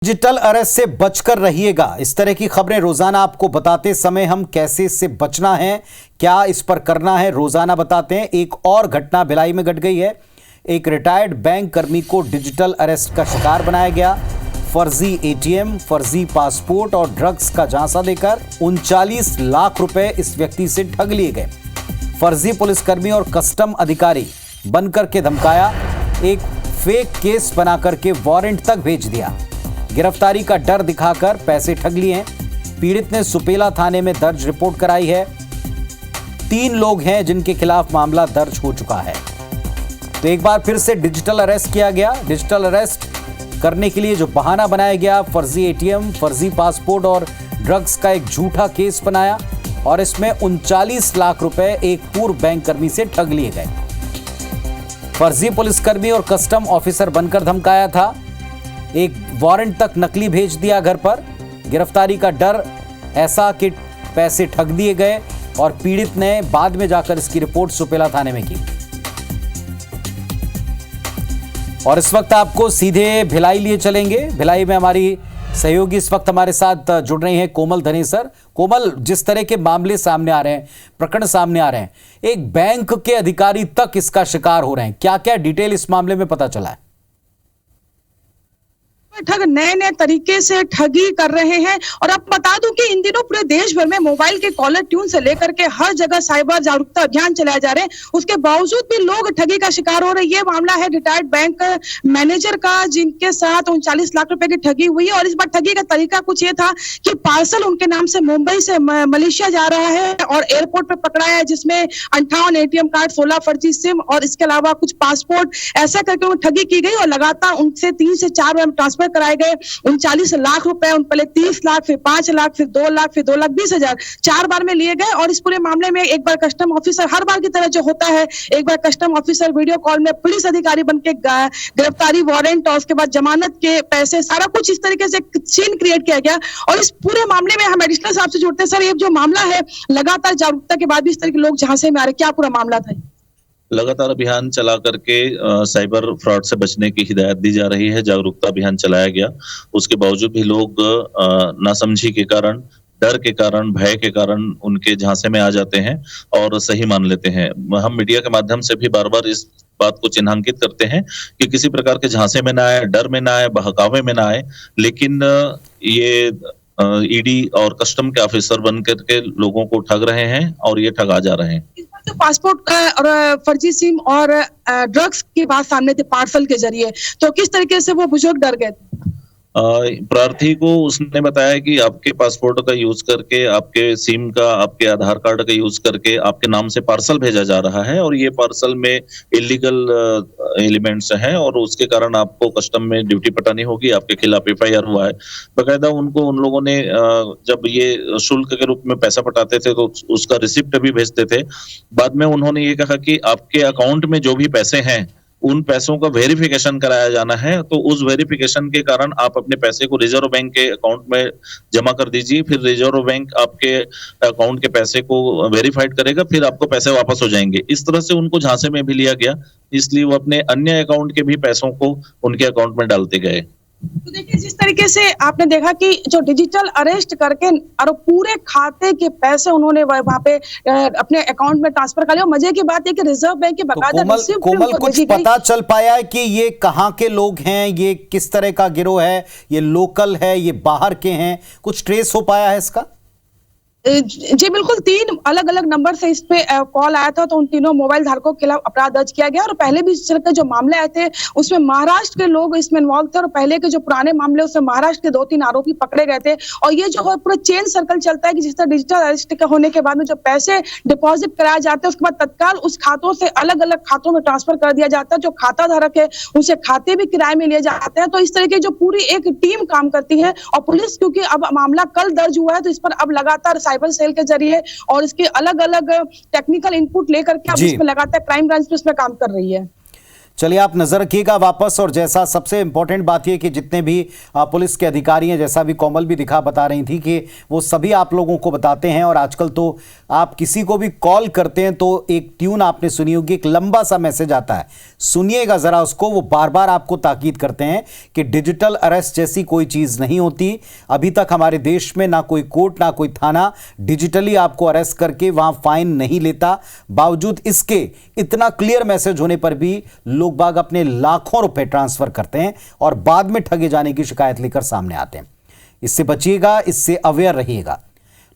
Digital arrest से बचकर रहिएगा। इस तरह की खबरें रोजाना आपको बताते समय हम कैसे इससे बचना है, क्या इस पर करना है, रोजाना बताते हैं। एक और घटना भिलाई में घट गई है। एक रिटायर्ड बैंक कर्मी को डिजिटल अरेस्ट का शिकार बनाया गया। फर्जी एटीएम, फर्जी पासपोर्ट और ड्रग्स का झांसा देकर 39 लाख रुपए इस व्यक्ति से ठग लिए गए। फर्जी पुलिसकर्मी और कस्टम अधिकारी बनकर के धमकाया, एक फेक केस बनाकर के वारंट तक भेज दिया। गिरफ्तारी का डर दिखाकर पैसे ठग लिए हैं। पीड़ित ने सुपेला थाने में दर्ज रिपोर्ट कराई है। 3 लोग हैं जिनके खिलाफ मामला दर्ज हो चुका है। तो एक बार फिर से डिजिटल अरेस्ट किया गया। डिजिटल अरेस्ट करने के लिए जो बहाना बनाया गया, फर्जी एटीएम, फर्जी पासपोर्ट और ड्रग्स का एक झूठा केस बनाया और इसमें 39 लाख रुपए एक पूर्व बैंक कर्मी से ठग लिए गए। फर्जी पुलिसकर्मी और कस्टम ऑफिसर बनकर धमकाया था, एक वारंट तक नकली भेज दिया घर पर। गिरफ्तारी का डर ऐसा कि पैसे ठग दिए गए और पीड़ित ने बाद में जाकर इसकी रिपोर्ट सुपेला थाने में की। और इस वक्त आपको सीधे भिलाई लिए चलेंगे। भिलाई में हमारी सहयोगी इस वक्त हमारे साथ जुड़ रही हैं कोमल धनेसर। कोमल, जिस तरह के मामले सामने आ रहे हैं, प्रकरण सामने आ रहे हैं, एक बैंक के अधिकारी तक इसका शिकार हो रहे हैं, क्या क्या डिटेल इस मामले में पता चला है? ठग नए नए तरीके से ठगी कर रहे हैं। और अब बता दूं कि इन दिनों पूरे देश भर में मोबाइल के कॉलर ट्यून से लेकर के हर जगह साइबर जागरूकता अभियान चलाए जा रहे हैं। उसके बावजूद भी लोग ठगी का शिकार हो रहे हैं। ये मामला है रिटायर्ड बैंक मैनेजर का, जिनके साथ 39 लाख रुपए की ठगी हुई है। और इस बार ठगी का तरीका कुछ ये था कि पार्सल उनके नाम से मुंबई से मलेशिया जा रहा है और एयरपोर्ट पर पकड़ाया है, जिसमें 58 एटीएम कार्ड, 16 फर्जी सिम और इसके अलावा कुछ पासपोर्ट, ऐसा करके वो ठगी की गई। और लगातार उनसे 3 से 4 बार ट्रांसफर कराए गए 39 लाख रुपए। उन पहले 30 लाख, फिर 5 लाख, फिर 2 लाख, फिर 2,20,000, 4 बार में लिए गए। और इस पूरे मामले में एक बार कस्टम ऑफिसर, हर बार की तरह जो होता है, एक बार कस्टम ऑफिसर वीडियो कॉल में पुलिस अधिकारी बनके गिरफ्तारी वारंट और उसके बाद जमानत के पैसे, सारा कुछ इस तरीके से सीन क्रिएट किया गया। और इस पूरे मामले में हम एडिशनल साहब से जुड़ते हैं। सर, ये जो मामला है, लगातार जागरूकता के बाद भी इस तरह के लोग झांसे में आ रहे, क्या पूरा मामला था? लगातार अभियान चला करके साइबर फ्रॉड से बचने की हिदायत दी जा रही है। जागरूकता अभियान चलाया गया, उसके बावजूद भी लोग नासमझी के कारण, डर के कारण, भय के कारण उनके झांसे में आ जाते हैं और सही मान लेते हैं। हम मीडिया के माध्यम से भी बार बार इस बात को चिन्हांकित करते हैं कि किसी प्रकार के झांसे में ना आए, डर में ना आए, बहकावे में ना आए। लेकिन ये ईडी और कस्टम के ऑफिसर बनकर के लोगों को ठग रहे हैं और ये ठगा जा रहे हैं। तो पासपोर्ट और फर्जी सिम और ड्रग्स की बात सामने थी पार्सल के जरिए, तो किस तरीके से वो बुजुर्ग डर गए थे? प्रार्थी को उसने बताया कि आपके पासपोर्ट का यूज करके, आपके सिम का, आपके आधार कार्ड का यूज करके आपके नाम से पार्सल भेजा जा रहा है और ये पार्सल में इलीगल एलिमेंट्स हैं और उसके कारण आपको कस्टम में ड्यूटी पटानी होगी। आपके खिलाफ एफआईआर हुआ है। बकायदा उन लोगों ने जब ये शुल्क के रूप में पैसा पटाते थे तो उसका रिसिप्ट भी भेजते थे। बाद में उन्होंने ये कहा कि आपके अकाउंट में जो भी पैसे हैं, उन पैसों का वेरिफिकेशन कराया जाना है। तो उस वेरिफिकेशन के कारण आप अपने पैसे को रिजर्व बैंक के अकाउंट में जमा कर दीजिए, फिर रिजर्व बैंक आपके अकाउंट के पैसे को वेरीफाइड करेगा, फिर आपको पैसे वापस हो जाएंगे। इस तरह से उनको झांसे में भी लिया गया, इसलिए वो अपने अन्य अकाउंट के भी पैसों को उनके अकाउंट में डालते गए। तो देखिए, जिस तरीके से आपने देखा कि जो डिजिटल अरेस्ट करके और पूरे खाते के पैसे उन्होंने वहां पे अपने अकाउंट में ट्रांसफर कर लिया। मजे की बात है कि रिजर्व बैंक के बकायदा रिसीप्ट कोमल कुछ पता चल पाया है कि ये कहां के लोग हैं, ये किस तरह का गिरोह है, ये लोकल है, ये बाहर के हैं, कुछ ट्रेस हो पाया है इसका? जी बिल्कुल, 3 अलग अलग नंबर से इस पे कॉल आया था, तो उन तीनों मोबाइल धारकों के खिलाफ अपराध दर्ज किया गया। और पहले भी इस तरह के जो मामले आए थे उसमें महाराष्ट्र के लोग इसमें इन्वॉल्व थे और पहले के जो पुराने मामले उसमें महाराष्ट्र के 2-3 आरोपी पकड़े गए थे। और ये जो है पूरा चेन सर्कल चलता है कि जिस तरह डिजिटल अरेस्ट का होने के बाद में जो पैसे डिपॉजिट कराए जाते हैं, उसके बाद तत्काल उस खातों से अलग अलग खातों में ट्रांसफर कर दिया जाता है। जो खाता धारक है उनसे खाते भी किराए में लिए जाते हैं। तो इस तरह की जो पूरी एक टीम काम करती है। और पुलिस, क्योंकि अब मामला कल दर्ज हुआ है, तो इस पर अब लगातार साइबर सेल के जरिए और इसके अलग अलग टेक्निकल इनपुट लेकर के अब इसमें लगातार क्राइम ब्रांच पे इसमें काम कर रही है। चलिए आप नजर रखिएगा वापस। और जैसा सबसे इंपॉर्टेंट बात यह कि जितने भी पुलिस के अधिकारी हैं, जैसा भी कोमल भी बता रही थी कि वो सभी आप लोगों को बताते हैं। और आजकल तो आप किसी को भी कॉल करते हैं तो एक ट्यून आपने सुनी होगी, एक लंबा सा मैसेज आता है, सुनिएगा जरा उसको। वो बार बार आपको ताकीद करते हैं कि डिजिटल अरेस्ट जैसी कोई चीज नहीं होती। अभी तक हमारे देश में ना कोई कोर्ट ना कोई थाना डिजिटली आपको अरेस्ट करके वहां फाइन नहीं लेता। बावजूद इसके इतना क्लियर मैसेज होने पर भी लोग बाग अपने लाखों रुपए ट्रांसफर करते हैं और बाद में ठगे जाने की शिकायत लेकर सामने आते हैं। इससे बचिएगा, इससे अवेयर रहिएगा।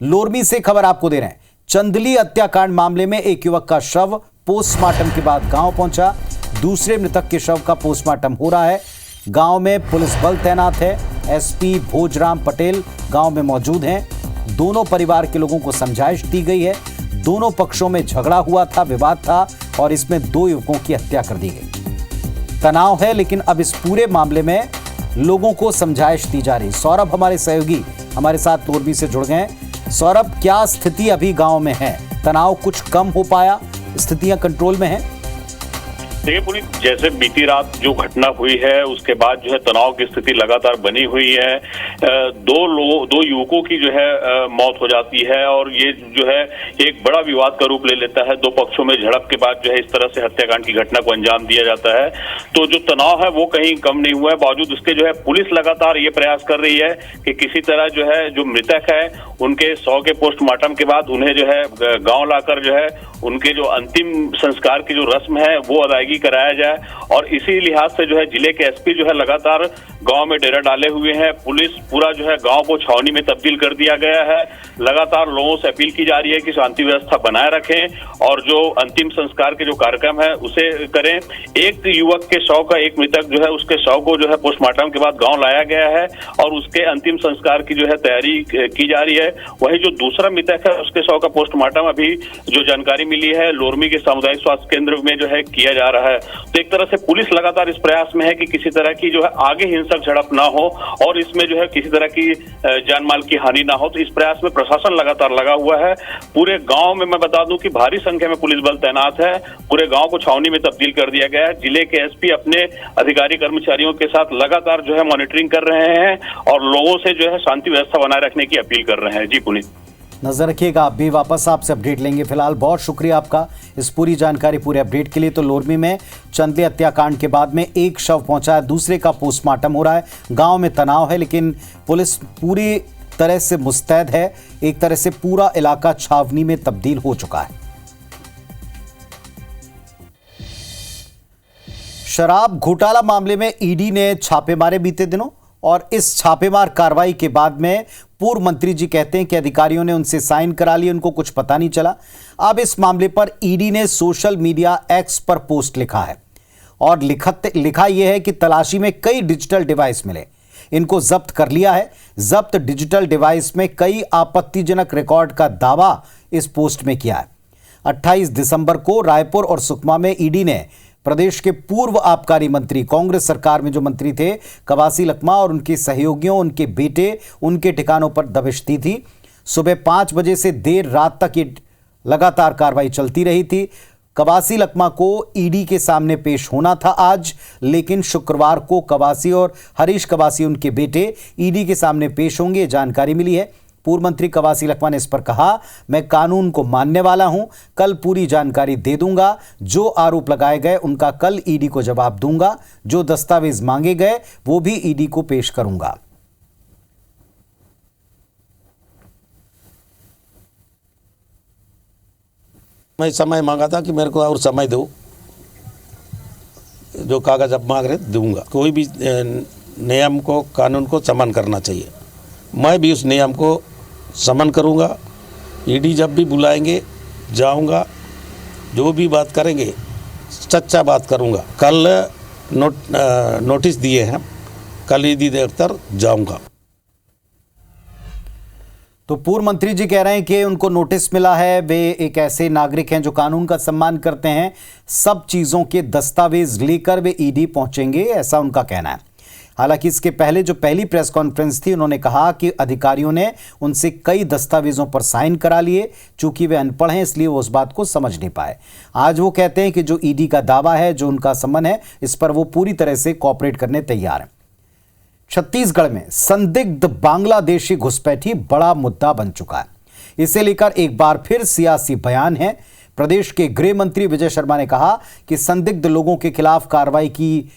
लोरमी से खबर आपको दे रहे हैं। चंदली हत्याकांड मामले में एक युवक का शव पोस्टमार्टम के बाद गांव पहुंचा। दूसरे मृतक के शव का पोस्टमार्टम हो रहा है। गांव में पुलिस बल तैनात है। एसपी भोजराम पटेल गांव में मौजूद हैं। दोनों परिवार के लोगों को समझाइश दी गई है। दोनों पक्षों में झगड़ा हुआ था, विवाद था और इसमें 2 युवकों की हत्या कर दी गई। तनाव है, लेकिन अब इस पूरे मामले में लोगों को समझाइश दी जा रही। सौरभ हमारे सहयोगी हमारे साथ लोरमी से जुड़ गए। सौरभ, क्या स्थिति अभी गांव में है? तनाव कुछ कम हो पाया? स्थितियां कंट्रोल में हैं? देखिए पुनीत, जैसे बीती रात जो घटना हुई है उसके बाद जो है तनाव की स्थिति लगातार बनी हुई है। दो युवकों की जो है मौत हो जाती है और ये जो है एक बड़ा विवाद का रूप ले लेता है। 2 पक्षों में झड़प के बाद जो है इस तरह से हत्याकांड की घटना को अंजाम दिया जाता है। तो जो तनाव है वो कहीं कम नहीं हुआ है। बावजूद उसके जो है पुलिस लगातार ये प्रयास कर रही है कि किसी तरह जो है जो मृतक है उनके शव के पोस्टमार्टम के बाद उन्हें जो है गाँव लाकर जो है उनके जो अंतिम संस्कार की जो रस्म है वो अदायगी कराया जाए। और इसी लिहाज से जो है जिले के एसपी जो है लगातार गांव में डेरा डाले हुए हैं। पुलिस पूरा जो है गांव को छावनी में तब्दील कर दिया गया है। लगातार लोगों से अपील की जा रही है कि शांति व्यवस्था बनाए रखें और जो अंतिम संस्कार के जो कार्यक्रम है उसे करें। एक युवक के शव का, एक मृतक जो है उसके शव को जो है पोस्टमार्टम के बाद गाँव लाया गया है और उसके अंतिम संस्कार की जो है तैयारी की जा रही है। वही जो दूसरा मृतक है उसके शव का पोस्टमार्टम अभी जो जानकारी मिली है लोरमी के सामुदायिक स्वास्थ्य केंद्र में जो है किया जा रहा है। तो एक तरह से पुलिस लगातार इस प्रयास में है कि किसी तरह की जो है आगे हिंसक झड़प ना हो और इसमें जो है किसी तरह की जान माल की हानि ना हो। तो इस प्रयास में प्रशासन लगातार लगा हुआ है। पूरे गांव में मैं बता दूं कि भारी संख्या में पुलिस बल तैनात है। पूरे गांव को छावनी में तब्दील कर दिया गया है। जिले के एसपी अपने अधिकारी कर्मचारियों के साथ लगातार जो है मॉनिटरिंग कर रहे हैं और लोगों से जो है शांति व्यवस्था बनाए रखने की अपील कर रहे हैं। जी पुनीत, नजर रखिएगा, आप भी वापस आपसे अपडेट लेंगे। फिलहाल बहुत शुक्रिया आपका इस पूरी जानकारी, पूरे अपडेट के लिए। तो लोरमी में चंदली हत्याकांड के बाद में एक शव पहुंचा है, दूसरे का पोस्टमार्टम हो रहा है। गांव में तनाव है, लेकिन पुलिस पूरी तरह से मुस्तैद है। एक तरह से पूरा इलाका छावनी में तब्दील हो चुका है। शराब घोटाला मामले में ईडी ने छापे मारे बीते दिनों और इस छापेमार कार्रवाई के बाद में पूर्व मंत्री जी कहते हैं कि अधिकारियों ने उनसे साइन करा लिए, उनको कुछ पता नहीं चला। अब इस मामले पर ईडी ने सोशल मीडिया एक्स पर पोस्ट लिखा है और लिखा यह है कि तलाशी में कई डिजिटल डिवाइस मिले, इनको जब्त कर लिया है। जब्त डिजिटल डिवाइस में कई आपत्तिजनक रिकॉर्ड का दावा इस पोस्ट में किया है। 28 दिसंबर को रायपुर और सुकमा में ईडी ने प्रदेश के पूर्व आबकारी मंत्री, कांग्रेस सरकार में जो मंत्री थे, कवासी लखमा और उनके सहयोगियों, उनके बेटे, उनके ठिकानों पर दबिश दी थी। सुबह 5 बजे से देर रात तक ये लगातार कार्रवाई चलती रही थी। कवासी लखमा को ईडी के सामने पेश होना था आज, लेकिन शुक्रवार को कवासी और हरीश कवासी, उनके बेटे, ईडी के सामने पेश होंगे, जानकारी मिली है। पूर्व मंत्री कवासी लखमा ने इस पर कहा, मैं कानून को मानने वाला हूं, कल पूरी जानकारी दे दूंगा। जो आरोप लगाए गए उनका कल ईडी को जवाब दूंगा। जो दस्तावेज मांगे गए वो भी ईडी को पेश करूंगा। मैं समय मांगा था कि मेरे को और समय दो, जो कागज अब मांग रहे दूंगा। कोई भी नियम को, कानून को सम्मान करना चाहिए। मैं भी उस नियम को सम्मान करूंगा। ईडी जब भी बुलाएंगे जाऊंगा, जो भी बात करेंगे सच्चा बात करूंगा। कल नोटिस दिए हैं, कल ईडी दफ्तर जाऊंगा। तो पूर्व मंत्री जी कह रहे हैं कि उनको नोटिस मिला है, वे एक ऐसे नागरिक हैं जो कानून का सम्मान करते हैं। सब चीजों के दस्तावेज लेकर वे ईडी पहुंचेंगे, ऐसा उनका कहना है। हालांकि इसके पहले जो पहली प्रेस कॉन्फ्रेंस थी, उन्होंने कहा कि अधिकारियों ने उनसे कई दस्तावेजों पर साइन करा लिए। चूंकि वे अनपढ़ हैं इसलिए वो उस बात को समझ नहीं पाए। आज वो कहते हैं कि जो ईडी का दावा है, जो उनका समन है, इस पर वो पूरी तरह से कोऑपरेट करने तैयार हैं। छत्तीसगढ़ में संदिग्ध बांग्लादेशी घुसपैठी बड़ा मुद्दा बन चुका है। इसे लेकर एक बार फिर सियासी बयान है। प्रदेश के गृह मंत्री विजय शर्मा ने कहा कि संदिग्ध लोगों के खिलाफ कार्रवाई की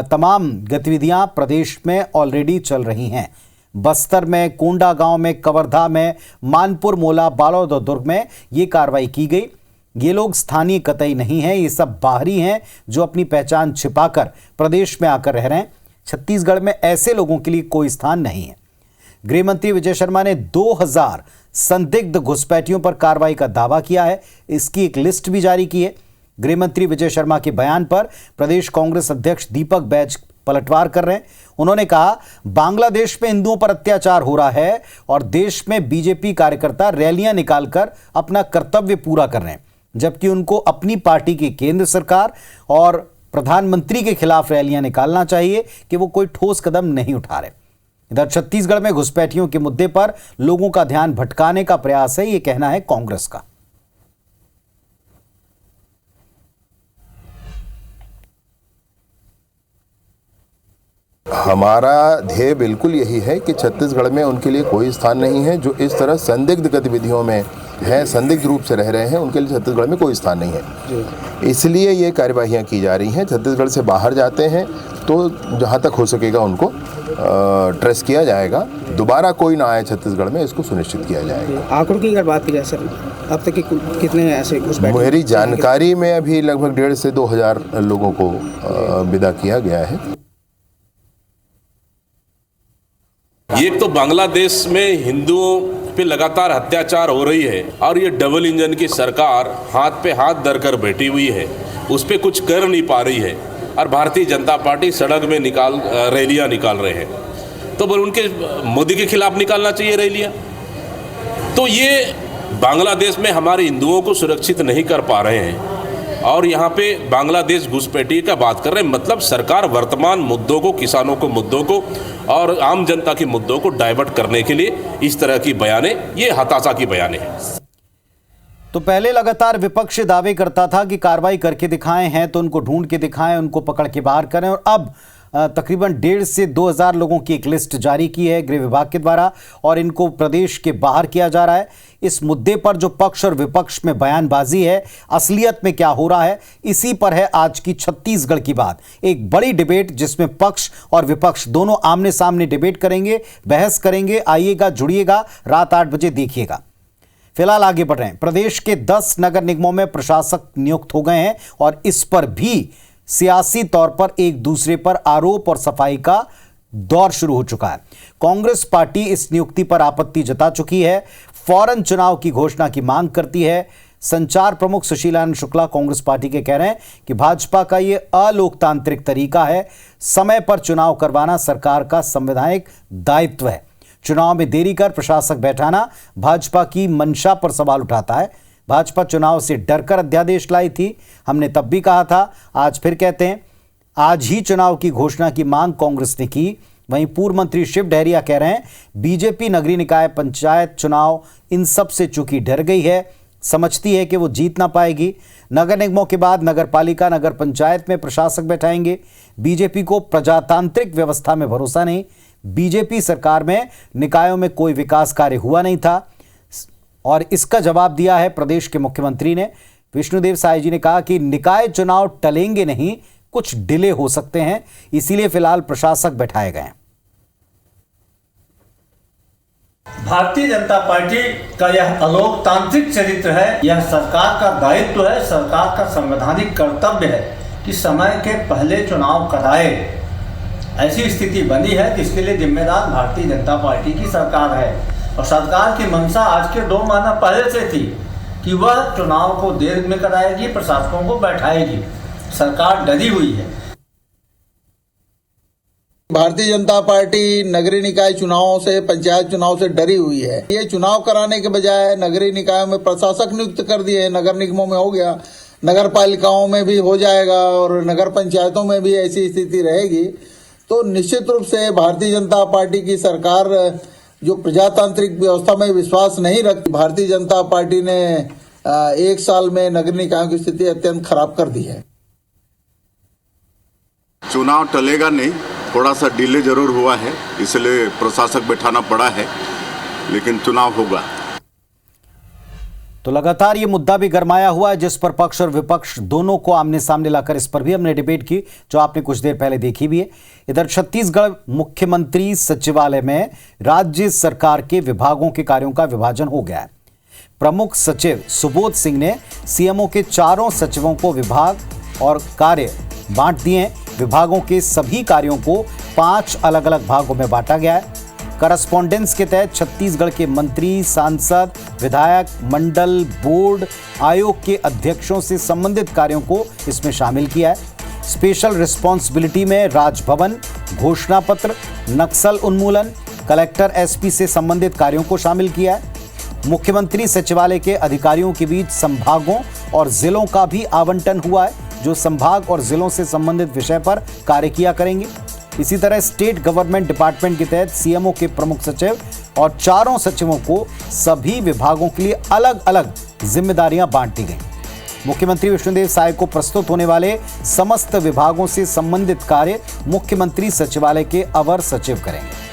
तमाम गतिविधियां प्रदेश में ऑलरेडी चल रही हैं। बस्तर में, कोंडागांव में, कवर्धा में, मानपुर, मोला, बालोद और दुर्ग में ये कार्रवाई की गई। ये लोग स्थानीय कतई नहीं हैं, ये सब बाहरी हैं जो अपनी पहचान छिपाकर प्रदेश में आकर रह रहे हैं। छत्तीसगढ़ में ऐसे लोगों के लिए कोई स्थान नहीं है। गृह मंत्री विजय शर्मा ने 2000 संदिग्ध घुसपैठियों पर कार्रवाई का दावा किया है। इसकी एक लिस्ट भी जारी की है। गृह मंत्री विजय शर्मा के बयान पर प्रदेश कांग्रेस अध्यक्ष दीपक बैज पलटवार कर रहे हैं। उन्होंने कहा, बांग्लादेश में हिंदुओं पर अत्याचार हो रहा है और देश में बीजेपी कार्यकर्ता रैलियां निकालकर अपना कर्तव्य पूरा कर रहे हैं, जबकि उनको अपनी पार्टी की केंद्र सरकार और प्रधानमंत्री के खिलाफ रैलियां निकालना चाहिए कि वो कोई ठोस कदम नहीं उठा रहे। इधर छत्तीसगढ़ में घुसपैठियों के मुद्दे पर लोगों का ध्यान भटकाने का प्रयास है, ये कहना है कांग्रेस का। हमारा ध्येय बिल्कुल यही है कि छत्तीसगढ़ में उनके लिए कोई स्थान नहीं है। जो इस तरह संदिग्ध गतिविधियों में हैं, संदिग्ध रूप से रह रहे हैं, उनके लिए छत्तीसगढ़ में कोई स्थान नहीं है। इसलिए ये कार्यवाहियाँ की जा रही हैं। छत्तीसगढ़ से बाहर जाते हैं तो जहाँ तक हो सकेगा उनको ट्रेस किया जाएगा। दोबारा कोई ना आए छत्तीसगढ़ में, इसको सुनिश्चित किया जाएगा। आंकड़ों की अगर बात की जाए सर, अब तक कितने ऐसे घुसपैठ? मेरी जानकारी में अभी लगभग 1,500 से 2,000 लोगों को विदा किया गया है। ये तो बांग्लादेश में हिंदुओं पे लगातार अत्याचार हो रही है और ये डबल इंजन की सरकार हाथ पे हाथ धरकर बैठी हुई है, उस पे कुछ कर नहीं पा रही है और भारतीय जनता पार्टी सड़क में रैलियां निकाल रहे हैं। तो उनके मोदी के खिलाफ निकालना चाहिए रैलियां। तो ये बांग्लादेश में हमारे हिंदुओं को सुरक्षित नहीं कर पा रहे हैं और यहाँ पे बांग्लादेश घुसपैठी का बात कर रहे हैं। मतलब सरकार वर्तमान मुद्दों को, किसानों को मुद्दों को और आम जनता के मुद्दों को डाइवर्ट करने के लिए इस तरह की बयानें, ये हताशा की बयानें हैं। तो पहले लगातार विपक्ष दावे करता था कि कार्रवाई करके दिखाएं हैं तो उनको ढूंढ के दिखाएं, उनको पकड़ के बाहर करें, और अब तकरीबन 1,500 से 2,000 लोगों की एक लिस्ट जारी की है गृह विभाग के द्वारा और इनको प्रदेश के बाहर किया जा रहा है। इस मुद्दे पर जो पक्ष और विपक्ष में बयानबाजी है, असलियत में क्या हो रहा है, इसी पर है आज की छत्तीसगढ़ की बात। एक बड़ी डिबेट जिसमें पक्ष और विपक्ष दोनों आमने सामने डिबेट करेंगे, बहस करेंगे। आइएगा, जुड़िएगा, रात 8 बजे देखिएगा। फिलहाल आगे बढ़ रहे हैं। प्रदेश के 10 नगर निगमों में प्रशासक नियुक्त हो गए हैं और इस पर भी सियासी तौर पर एक दूसरे पर आरोप और सफाई का दौर शुरू हो चुका है। कांग्रेस पार्टी इस नियुक्ति पर आपत्ति जता चुकी है, फौरन चुनाव की घोषणा की मांग करती है। संचार प्रमुख सुशीलानंद शुक्ला कांग्रेस पार्टी के कह रहे हैं कि भाजपा का यह अलोकतांत्रिक तरीका है। समय पर चुनाव करवाना सरकार का संवैधानिक दायित्व है। चुनाव में देरी कर प्रशासक बैठाना भाजपा की मंशा पर सवाल उठाता है। भाजपा चुनाव से डरकर अध्यादेश लाई थी, हमने तब भी कहा था, आज फिर कहते हैं। आज ही चुनाव की घोषणा की मांग कांग्रेस ने की। वहीं पूर्व मंत्री शिव डहरिया कह रहे हैं, बीजेपी नगरीय निकाय पंचायत चुनाव इन सब से चूंकि डर गई है, समझती है कि वो जीत ना पाएगी। नगर निगमों के बाद नगर पालिका, नगर पंचायत में प्रशासक बैठाएंगे। बीजेपी को प्रजातांत्रिक व्यवस्था में भरोसा नहीं। बीजेपी सरकार में निकायों में कोई विकास कार्य हुआ नहीं था और इसका जवाब दिया है प्रदेश के मुख्यमंत्री ने। विष्णुदेव साय जी ने कहा कि निकाय चुनाव टलेंगे नहीं, कुछ डिले हो सकते हैं, इसीलिए फिलहाल प्रशासक बैठाए गए हैं। भारतीय जनता पार्टी का यह अलोकतांत्रिक चरित्र है, यह सरकार का दायित्व है, सरकार का संवैधानिक कर्तव्य है कि समय के पहले चुनाव कराए। ऐसी स्थिति बनी है जिसके लिए जिम्मेदार भारतीय जनता पार्टी की सरकार है और सरकार की मंशा आज के 2 महीना पहले से थी कि वह चुनाव को देर में कराएगी, प्रशासकों को बैठाएगी। सरकार डरी हुई है। भारतीय जनता पार्टी नगरीय निकाय चुनावों से, पंचायत चुनाव से डरी हुई है। ये चुनाव कराने के बजाय नगरीय निकायों में प्रशासक नियुक्त कर दिए। नगर निगमों में हो गया, नगर पालिकाओं में भी हो जाएगा और नगर पंचायतों में भी ऐसी स्थिति रहेगी तो निश्चित रूप से भारतीय जनता पार्टी की सरकार जो प्रजातांत्रिक व्यवस्था में विश्वास नहीं रखती, भारतीय जनता पार्टी ने 1 साल में नगर निकायों की स्थिति अत्यंत खराब कर दी है। चुनाव टलेगा नहीं, थोड़ा सा डिले जरूर हुआ है, इसलिए प्रशासक बैठाना पड़ा है, लेकिन चुनाव होगा। तो लगातार ये मुद्दा भी गरमाया हुआ है, जिस पर पक्ष और विपक्ष दोनों को आमने सामने लाकर इस पर भी हमने डिबेट की, जो आपने कुछ देर पहले देखी भी है। इधर छत्तीसगढ़ मुख्यमंत्री सचिवालय में राज्य सरकार के विभागों के कार्यों का विभाजन हो गया है। प्रमुख सचिव सुबोध सिंह ने सीएमओ के 4 सचिवों को विभाग और कार्य बांट दिए हैं। विभागों के सभी कार्यों को 5 अलग अलग भागों में बांटा गया है। करस्पॉन्डेंस के तहत छत्तीसगढ़ के मंत्री, सांसद, विधायक, मंडल, बोर्ड, आयोग के अध्यक्षों से संबंधित कार्यों को इसमें शामिल किया है। स्पेशल रिस्पॉन्सिबिलिटी में राजभवन, घोषणा पत्र, नक्सल उन्मूलन, कलेक्टर, एसपी से संबंधित कार्यों को शामिल किया है। मुख्यमंत्री सचिवालय के अधिकारियों के बीच संभागों और जिलों का भी आवंटन हुआ है, जो संभाग और जिलों से संबंधित विषय पर कार्य किया करेंगे। इसी तरह स्टेट गवर्नमेंट डिपार्टमेंट के तहत सीएमओ के प्रमुख सचिव और 4 सचिवों को सभी विभागों के लिए अलग अलग जिम्मेदारियां बांट दी गई। मुख्यमंत्री विष्णुदेव साय को प्रस्तुत होने वाले समस्त विभागों से संबंधित कार्य मुख्यमंत्री सचिवालय के अवर सचिव करेंगे।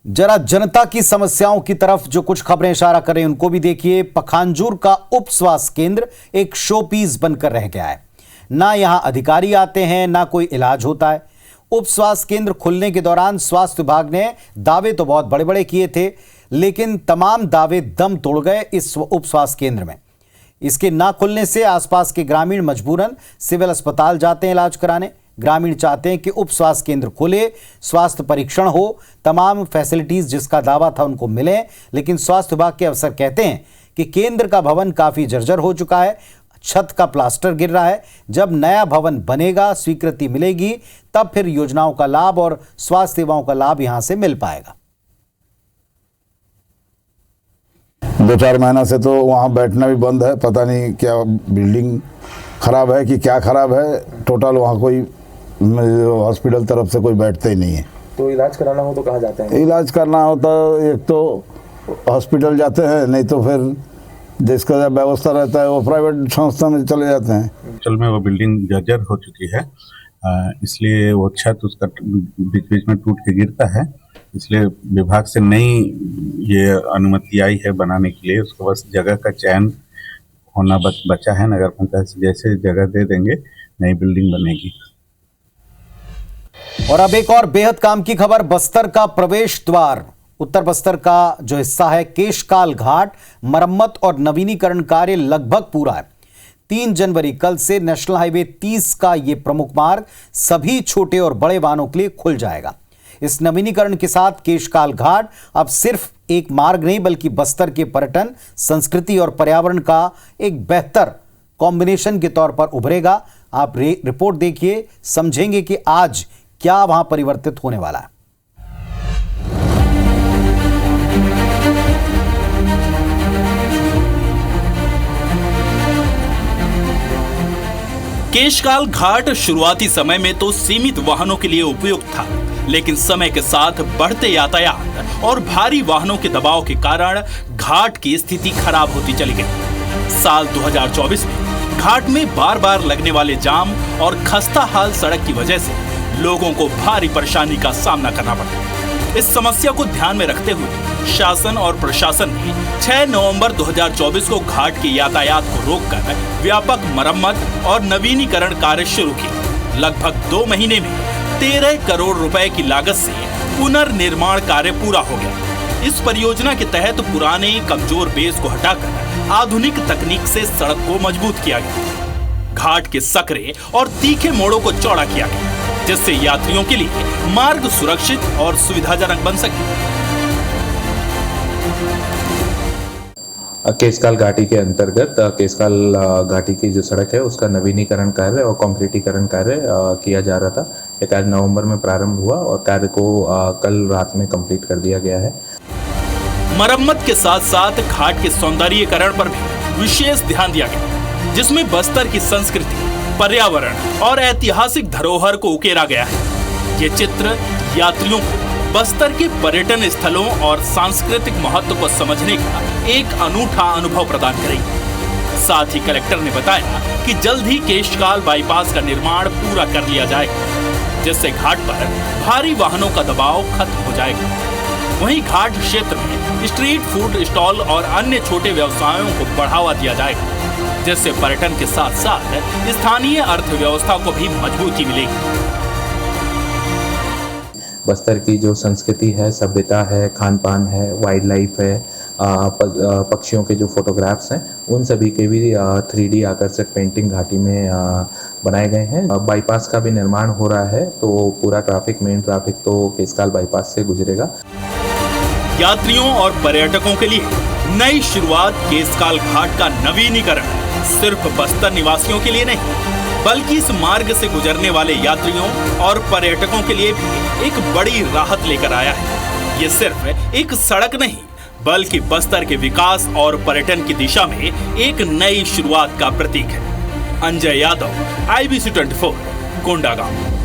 जरा जनता की समस्याओं की तरफ जो कुछ खबरें इशारा कर रही हैं उनको भी देखिए। पखांजूर का उप स्वास्थ्य केंद्र एक शो पीस बनकर रह गया है। ना यहां अधिकारी आते हैं, ना कोई इलाज होता है। उप स्वास्थ्य केंद्र खुलने के दौरान स्वास्थ्य विभाग ने दावे तो बहुत बड़े बड़े किए थे, लेकिन तमाम दावे दम तोड़ गए इस उप स्वास्थ्य केंद्र में। इसके ना खुलने से आसपास के ग्रामीण मजबूरन सिविल अस्पताल जाते हैं इलाज कराने। ग्रामीण चाहते हैं कि उप स्वास्थ्य केंद्र खुले, स्वास्थ्य परीक्षण हो, तमाम फैसिलिटीज जिसका दावा था उनको मिले, लेकिन स्वास्थ्य विभाग के अफसर कहते हैं कि केंद्र का भवन काफी जर्जर हो चुका है, छत का प्लास्टर गिर रहा है। जब नया भवन बनेगा, स्वीकृति मिलेगी, तब फिर योजनाओं का लाभ और स्वास्थ्य सेवाओं का लाभ यहां से मिल पाएगा। 2-4 महीना से तो वहाँ बैठना भी बंद है, पता नहीं क्या बिल्डिंग खराब है कि क्या खराब है। टोटल वहाँ कोई हॉस्पिटल तरफ से कोई बैठते ही नहीं है। तो इलाज कराना हो तो कहाँ जाते हैं? इलाज करना होता एक तो हॉस्पिटल जाते हैं, नहीं तो फिर जिसका व्यवस्था रहता है वो प्राइवेट संस्था में चले जाते हैं। चल में वो बिल्डिंग जर्जर हो चुकी है, इसलिए वो छत उसका बीच बीच में टूट के गिरता है। इसलिए विभाग से नई ये अनुमति आई है बनाने के लिए, उसको बस जगह का चयन होना बचा है। नगर पंचायत से जैसे जगह दे देंगे, नई बिल्डिंग बनेगी। और अब एक और बेहद काम की खबर, बस्तर का प्रवेश द्वार, उत्तर बस्तर का जो हिस्सा है केशकाल घाट, मरम्मत और नवीनीकरण कार्य लगभग पूरा है। 3 जनवरी कल से नेशनल हाईवे 30 का यह प्रमुख मार्ग सभी छोटे और बड़े वाहनों के लिए खुल जाएगा। इस नवीनीकरण के साथ केशकाल घाट अब सिर्फ एक मार्ग नहीं, बल्कि बस्तर के पर्यटन, संस्कृति और पर्यावरण का एक बेहतर कॉम्बिनेशन के तौर पर उभरेगा। आप रिपोर्ट देखिए, समझेंगे कि आज क्या वहां परिवर्तित होने वाला है। केशकाल घाट शुरुआती समय में तो सीमित वाहनों के लिए उपयुक्त था, लेकिन समय के साथ बढ़ते यातायात और भारी वाहनों के दबाव के कारण घाट की स्थिति खराब होती चली गई। साल 2024 में घाट में बार बार लगने वाले जाम और खस्ता हाल सड़क की वजह से लोगों को भारी परेशानी का सामना करना पड़ा। इस समस्या को ध्यान में रखते हुए शासन और प्रशासन ने 6 नवंबर 2024 को घाट के यातायात को रोककर व्यापक मरम्मत और नवीनीकरण कार्य शुरू किए। लगभग 2 महीने में 13 करोड़ रुपए की लागत से पुनर्निर्माण कार्य पूरा हो गया। इस परियोजना के तहत पुराने कमजोर बेस को हटाकर आधुनिक तकनीक से सड़क को मजबूत किया गया। घाट के सकरे और तीखे मोड़ों को चौड़ा किया गया, जिससे यात्रियों के लिए मार्ग सुरक्षित और सुविधाजनक बन सके। केशकाल घाटी के अंतर्गत केशकाल घाटी की जो सड़क है उसका नवीनीकरण कार्य और कंक्रीटीकरण कार्य किया जा रहा था। ये कार्य नवंबर में प्रारंभ हुआ और कार्य को कल रात में कंप्लीट कर दिया गया है। मरम्मत के साथ साथ घाट के सौंदर्यीकरण पर भी विशेष ध्यान दिया गया, जिसमें बस्तर की संस्कृति, पर्यावरण और ऐतिहासिक धरोहर को उकेरा गया है। ये चित्र यात्रियों को बस्तर के पर्यटन स्थलों और सांस्कृतिक महत्व को समझने का एक अनूठा अनुभव प्रदान करेगी। साथ ही कलेक्टर ने बताया कि जल्द ही केशकाल बाईपास का निर्माण पूरा कर लिया जाएगा, जिससे घाट पर भारी वाहनों का दबाव खत्म हो जाएगा। वहीं घाट क्षेत्र में स्ट्रीट फूड स्टॉल और अन्य छोटे व्यवसायों को बढ़ावा दिया जाएगा, जिससे पर्यटन के साथ साथ स्थानीय अर्थव्यवस्था को भी मजबूती मिलेगी। बस्तर की जो संस्कृति है, सभ्यता है, खान पान है, वाइल्ड लाइफ है, पक्षियों के जो फोटोग्राफ्स हैं, उन सभी के भी 3D आकर्षक पेंटिंग घाटी में बनाए गए हैं। बाईपास का भी निर्माण हो रहा है, तो पूरा मेन ट्रैफिक तो केशकाल बाईपास से गुजरेगा। यात्रियों और पर्यटकों के लिए नई शुरुआत केशकाल घाट का नवीनीकरण सिर्फ बस्तर निवासियों के लिए नहीं, बल्कि इस मार्ग से गुजरने वाले यात्रियों और पर्यटकों के लिए भी एक बड़ी राहत लेकर आया है। ये सिर्फ एक सड़क नहीं, बल्कि बस्तर के विकास और पर्यटन की दिशा में एक नई शुरुआत का प्रतीक है। अंजय यादव, IBC 24, कोंडागांव।